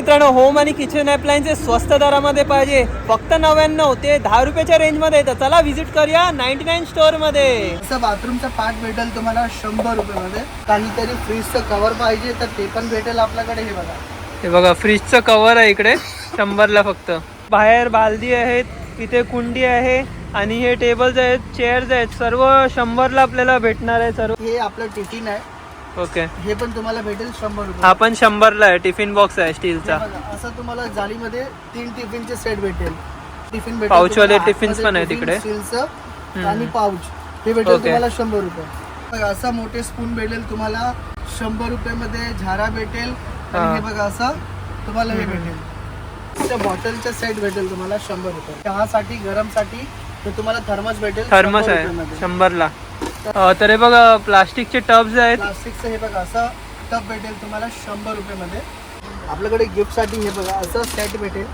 मित्रांनो, होम आणि kitchen appliances स्वस्त दरामध्ये पाहिजे फक्त 99 ते 10 रुपयाच्या रेंजमध्ये, तर चला व्हिजिट करूया 99 स्टोअर मध्ये. असं बाथरूमचा पार्ट भेटेल तुम्हाला 100 रुपयामध्ये. काहीतरी फ्रीजचं कव्हर पाहिजे तर ते पण भेटेल आपल्याकडे. हे बघा, हे बघा फ्रीजचं कव्हर आहे इकडे 100ला फक्त. बाहेर बालदी आहेत, इथे कुंडी आहे आणि हे टेबल्स आहेत, चेअर्स आहेत, सर्व 100ला आपल्याला भेटणार आहे सर्व. हे आपलं टिफिन आहे. ओके, हे पण तुम्हाला भेटेल 100 रुपये. हा पण 100ला आहे. टिफिन बॉक्स आहे स्टीलचा. असं तुम्हाला जाळीमध्ये 3 टिफिनचे सेट भेटेल. टिफिन भेटेल पाऊचवाले तुम्हाला टिफिन्स आतमध्ये पण आहे टिफिन, तिकडे. स्टीलचं आणि पाऊच हे भेटेल ओके. तुम्हाला 100 रुपये. बघा, असा मोठे स्पून भेटेल तुम्हाला 100 रुपयामध्ये. झारा भेटेल आणि हे बघा असं तुम्हाला हे भेटेल. त्या बॉटलचा सेट भेटेल तुम्हाला 100 रुपये. चहासाठी गरमसाठी तर तुम्हाला थर्मस भेटेल. थर्मस 100 आहे रुपयामध्ये. 100ला. तर हे बघा प्लास्टिकचे टब्स आहेत. प्लास्टिकचं हे बघा असं टब भेटेल तुम्हाला 100 रुपयामध्ये. आपल्याकडे गिफ्टसाठी हे बघा असं सेट भेटेल,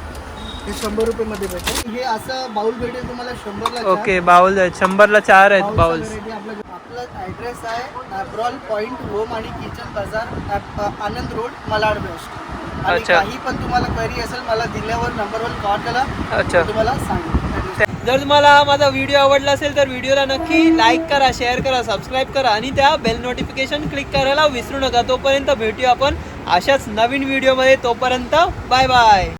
हे 100 रुपयामध्ये भेटेल. हे असं बाउल भेटेल तुम्हाला 100ला. ओके, बाउल आहेत 100ला 4 आहेत बाउल्स. आपला ॲड्रेस आहे ॲप्रॉल पॉईंट होम आणि किचन बाजार, आनंद रोड, malaad वेस्ट. आणि अच्छा. काही पण तुम्हाला क्वेरी असेल मला दिल्यावर नंबरवर कॉल करा. अच्छा, तुम्हाला सांगेल. जर तुम्हाला माझा व्हिडिओ आवडला असेल तर व्हिडिओला नक्की लाईक करा, शेअर करा, सबस्क्राईब करा आणि त्या बेल नोटिफिकेशन क्लिक करायला विसरू नका. तोपर्यंत भेटूया आपण अशाच नवीन व्हिडिओमध्ये. तोपर्यंत बाय बाय.